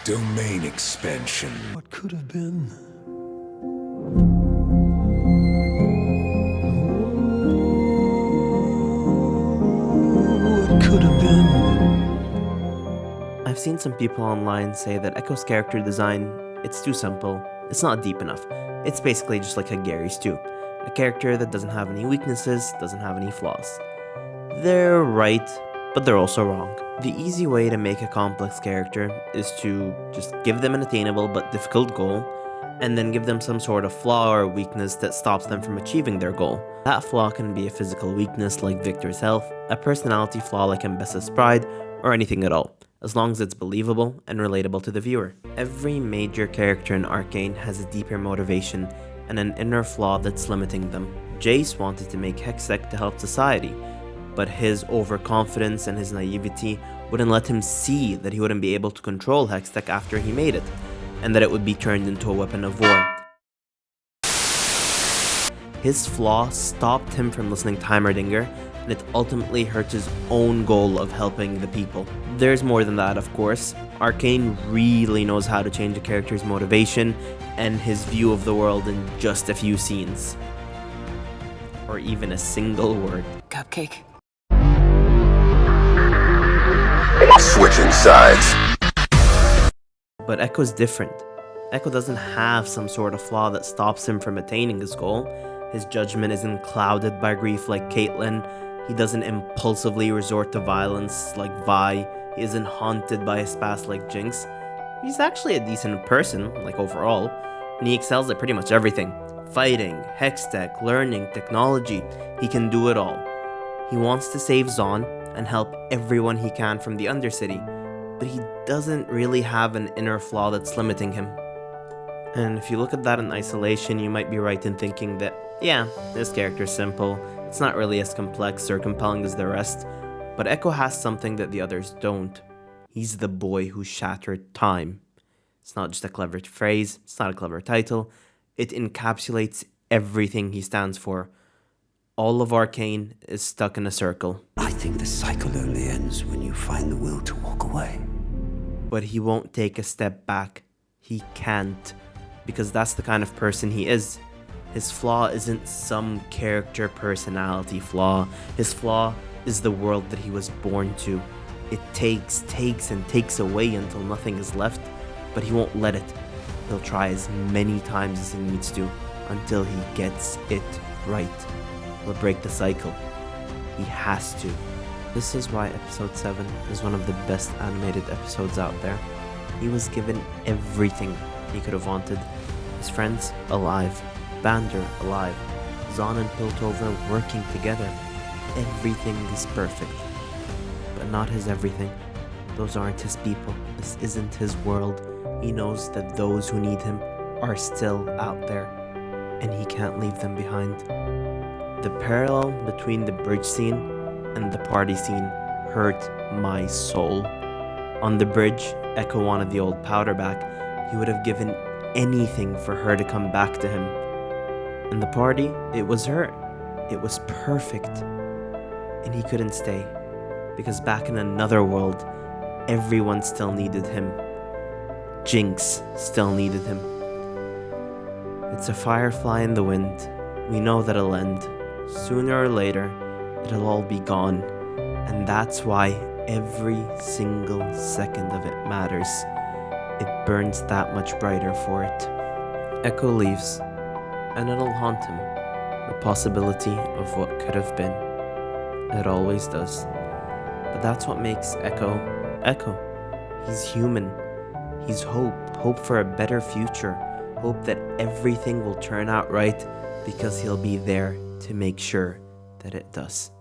Domain expansion. What could have been? What could have been? I've seen some people online say that Ekko's character design, it's too simple, it's not deep enough. It's basically just like a Gary Stu, a character that doesn't have any weaknesses, doesn't have any flaws. They're right, but they're also wrong. The easy way to make a complex character is to just give them an attainable but difficult goal, and then give them some sort of flaw or weakness that stops them from achieving their goal. That flaw can be a physical weakness like Victor's health, a personality flaw like Mbessa's pride, or anything at all, as long as it's believable and relatable to the viewer. Every major character in Arcane has a deeper motivation and an inner flaw that's limiting them. Jace wanted to make Hextech to help society, but his overconfidence and his naivety wouldn't let him see that he wouldn't be able to control Hextech after he made it, and that it would be turned into a weapon of war. His flaw stopped him from listening to Heimerdinger, and it ultimately hurt his own goal of helping the people. There's more than that, of course. Arcane really knows how to change a character's motivation and his view of the world in just a few scenes. Or even a single word. Cupcake. Switching sides. But Ekko's different. Ekko doesn't have some sort of flaw that stops him from attaining his goal. His judgment isn't clouded by grief like Caitlyn. He doesn't impulsively resort to violence like Vi. He isn't haunted by his past like Jinx. He's actually a decent person, like overall, and he excels at pretty much everything. Fighting, Hextech, learning, technology, he can do it all. He wants to save Zaun and help everyone he can from the Undercity, but he doesn't really have an inner flaw that's limiting him. And if you look at that in isolation, you might be right in thinking that, yeah, this character's simple, it's not really as complex or compelling as the rest, but Ekko has something that the others don't. He's the boy who shattered time. It's not just a clever phrase, it's not a clever title, it encapsulates everything he stands for. All of Arcane is stuck in a circle. I think the cycle only ends when you find the will to walk away. But he won't take a step back. He can't, because that's the kind of person he is. His flaw isn't some character personality flaw. His flaw is the world that he was born to. It takes and takes away until nothing is left, but he won't let it. He'll try as many times as he needs to until he gets it right. He'll break the cycle. He has to. This is why episode 7 is one of the best animated episodes out there. He was given everything he could have wanted. His friends alive, Bander alive, Zaun and Piltover working together. Everything is perfect. But not his everything. Those aren't his people. This isn't his world. He knows that those who need him are still out there, and he can't leave them behind. The parallel between the bridge scene and the party scene hurt my soul. On the bridge, Ekko wanted the old powder back. He would have given anything for her to come back to him. In the party, it was her. It was perfect. And he couldn't stay, because back in another world, everyone still needed him. Jinx still needed him. It's a firefly in the wind. We know that it'll end. Sooner or later, it'll all be gone. And that's why every single second of it matters. It burns that much brighter for it. Ekko leaves, and it'll haunt him. The possibility of what could have been. It always does. But that's what makes Ekko, Ekko. He's human. He's hope. Hope for a better future. Hope that everything will turn out right, because he'll be there to make sure that it does.